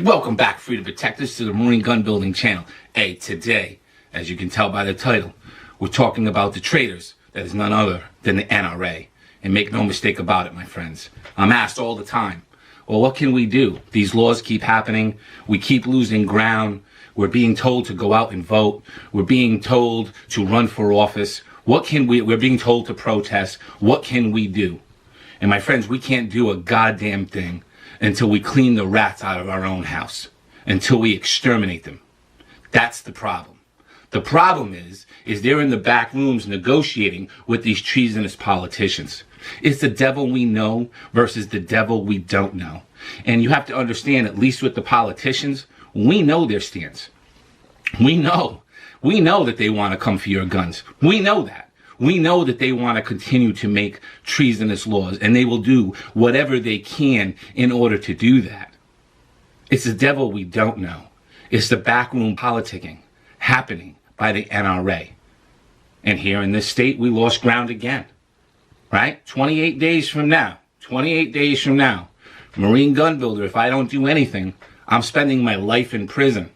Welcome back, Freedom Protectors, to the Marine Gun Building channel. Hey, today, as you can tell by the title, we're talking about the traitors that is none other than the NRA. And make no mistake about it, my friends. I'm asked all the time, well, what can we do? These laws keep happening. We keep losing ground. We're being told to go out and vote. We're being told to run for office. We're being told to protest. What can we do? And my friends, we can't do a goddamn thing until we clean the rats out of our own house, until we exterminate them. That's the problem. The problem is they're in the back rooms negotiating with these treasonous politicians. It's the devil we know versus the devil we don't know. And you have to understand, at least with the politicians, we know their stance. We know that they want to come for your guns. We know that. We know that they want to continue to make treasonous laws, and they will do whatever they can in order to do that. It's the devil we don't know. It's the backroom politicking happening by the NRA. And here in this state, we lost ground again. Right? 28 days from now, Marine gun builder, if I don't do anything, I'm spending my life in prison.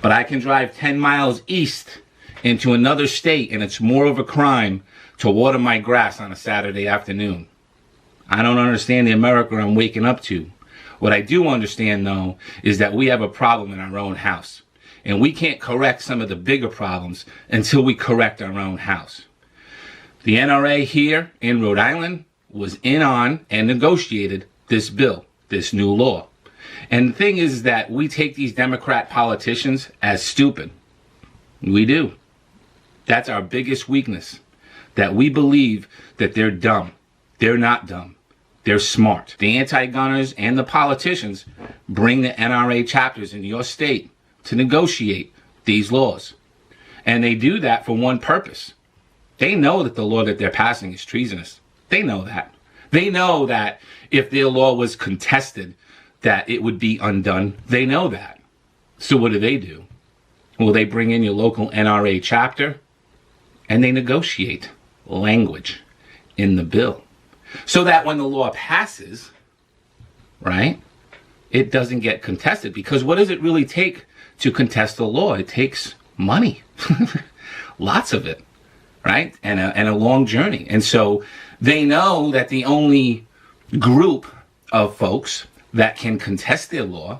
But I can drive 10 miles east into another state, and it's more of a crime to water my grass on a Saturday afternoon. I don't understand the America I'm waking up to. What I do understand, though, is that we have a problem in our own house. And we can't correct some of the bigger problems until we correct our own house. The NRA here in Rhode Island was in on and negotiated this bill, this new law. And the thing is that we take these Democrat politicians as stupid. We do. That's our biggest weakness, that we believe that they're dumb. They're not dumb. They're smart. The anti-gunners and the politicians bring the NRA chapters in your state to negotiate these laws. And they do that for one purpose. They know that the law that they're passing is treasonous. They know that. They know that if their law was contested, that it would be undone. They know that. So what do? Well, they bring in your local NRA chapter and they negotiate language in the bill so that when the law passes, right, it doesn't get contested. Because what does it really take to contest the law? It takes money, lots of it, right, and a long journey. And so they know that the only group of folks that can contest their law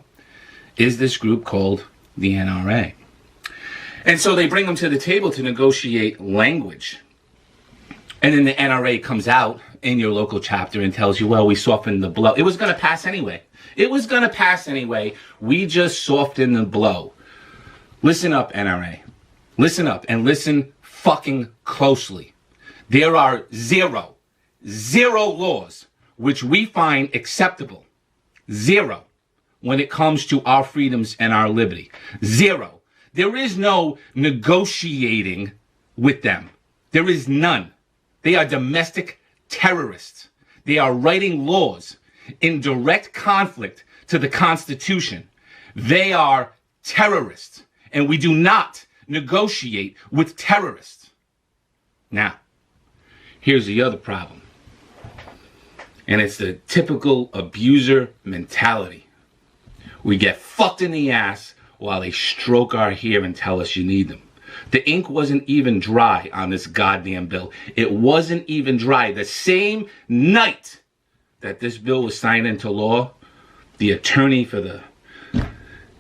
is this group called the NRA. And so they bring them to the table to negotiate language. And then the NRA comes out in your local chapter and tells you, well, we softened the blow. It was going to pass anyway. We just softened the blow. Listen up, NRA. Listen up and listen fucking closely. There are zero laws which we find acceptable. Zero. When it comes to our freedoms and our liberty. Zero. There is no negotiating with them. There is none. They are domestic terrorists. They are writing laws in direct conflict to the Constitution. They are terrorists. And we do not negotiate with terrorists. Now, here's the other problem. And it's the typical abuser mentality. We get fucked in the ass while they stroke our hair and tell us you need them. The ink wasn't even dry on this goddamn bill. It wasn't even dry. The same night that this bill was signed into law, the attorney for the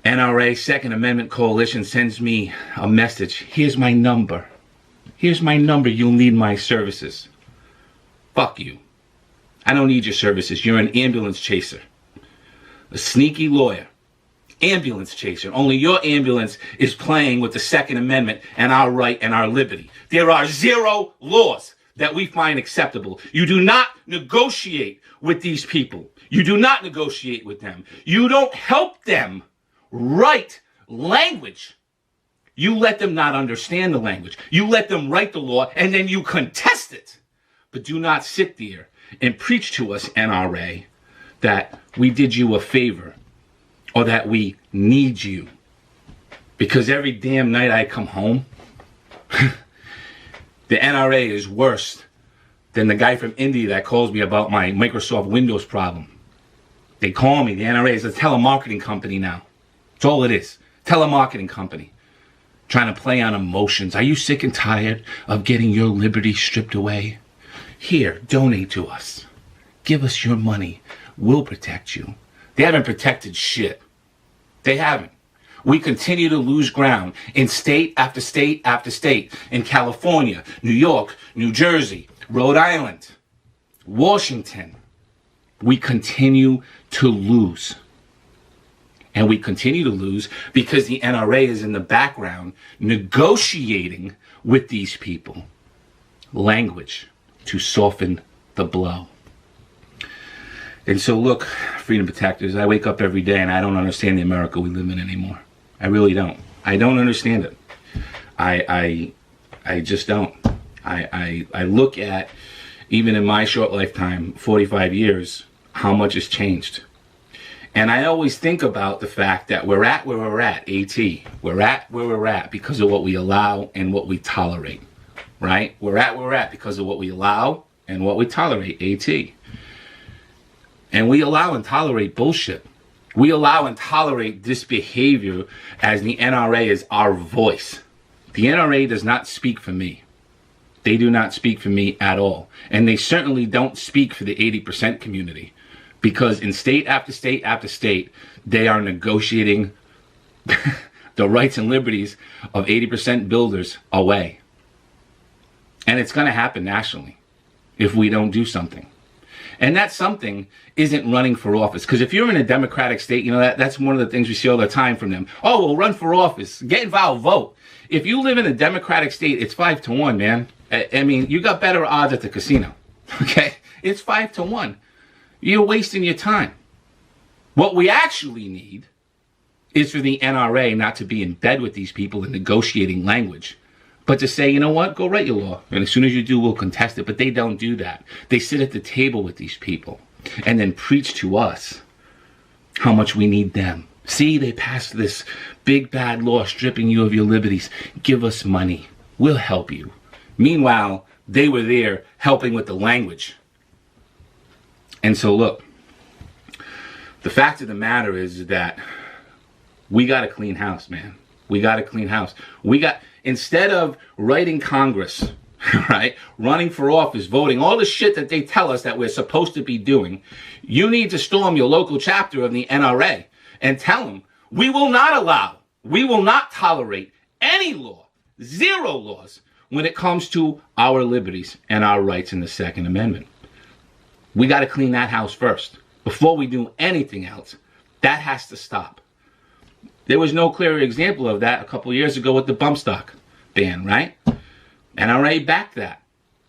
NRA Second Amendment Coalition sends me a message. Here's my number. You'll need my services. Fuck you. I don't need your services. You're an ambulance chaser. A sneaky lawyer. Ambulance chaser. Only your ambulance is playing with the Second Amendment and our right and our liberty. There are zero laws that we find acceptable. You do not negotiate with these people. You do not negotiate with them. You don't help them write language. You let them not understand the language. You let them write the law and then you contest it. But do not sit there and preach to us, NRA, that we did you a favor or that we need you. Because every damn night I come home, the NRA is worse than the guy from India that calls me about my Microsoft Windows problem. They call me, the NRA is a telemarketing company now. That's all it is. Telemarketing company. Trying to play on emotions. Are you sick and tired of getting your liberty stripped away? Here, donate to us. Give us your money. We'll protect you. They haven't protected shit. They haven't. We continue to lose ground in state after state after state. In California, New York, New Jersey, Rhode Island, Washington. We continue to lose. And we continue to lose because the NRA is in the background negotiating with these people. Language to soften the blow. And so look, freedom protectors, I wake up every day and I don't understand the America we live in anymore. I really don't. I don't understand it. I just don't. I look at, even in my short lifetime, 45 years, how much has changed. And I always think about the fact that we're at where we're at, AT. We're at where we're at because of what we allow and what we tolerate, right? We're at where we're at because of what we allow and what we tolerate, AT. And we allow and tolerate bullshit. We allow and tolerate this behavior as the NRA is our voice. The NRA does not speak for me. They do not speak for me at all. And they certainly don't speak for the 80% community. Because in state after state after state, they are negotiating the rights and liberties of 80% builders away. And it's going to happen nationally if we don't do something. And that something isn't running for office. Because if you're in a Democratic state, you know, that's one of the things we see all the time from them. Oh, well, run for office. Get involved, vote. If you live in a Democratic state, it's 5-1, man. I mean, you got better odds at the casino. Okay? It's 5-1. You're wasting your time. What we actually need is for the NRA not to be in bed with these people in negotiating language, but to say, you know what, go write your law. And as soon as you do, we'll contest it. But they don't do that. They sit at the table with these people and then preach to us how much we need them. See, they passed this big bad law stripping you of your liberties. Give us money. We'll help you. Meanwhile, they were there helping with the language. And so look, the fact of the matter is that we got a clean house, man. We got a clean house. Instead of writing Congress, right, running for office, voting, all the shit that they tell us that we're supposed to be doing, you need to storm your local chapter of the NRA and tell them, we will not tolerate any law, zero laws, when it comes to our liberties and our rights in the Second Amendment. We got to clean that house first. Before we do anything else, that has to stop. There was no clearer example of that a couple years ago with the bump stock ban, right? NRA backed that,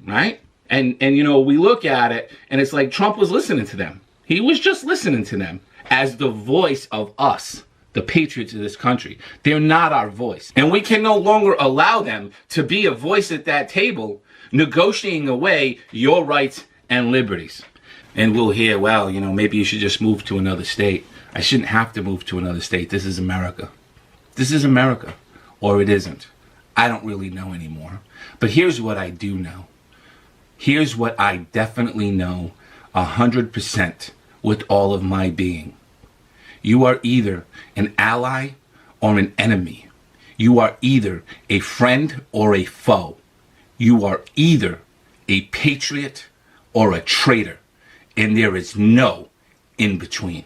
right? And you know, we look at it and it's like Trump was listening to them. He was just listening to them as the voice of us, the patriots of this country. They're not our voice. And we can no longer allow them to be a voice at that table negotiating away your rights and liberties. And we'll hear, well, you know, maybe you should just move to another state. I shouldn't have to move to another state. This is America. This is America. Or it isn't. I don't really know anymore. But here's what I do know. Here's what I definitely know 100% with all of my being. You are either an ally or an enemy. You are either a friend or a foe. You are either a patriot or a traitor. And there is no in between.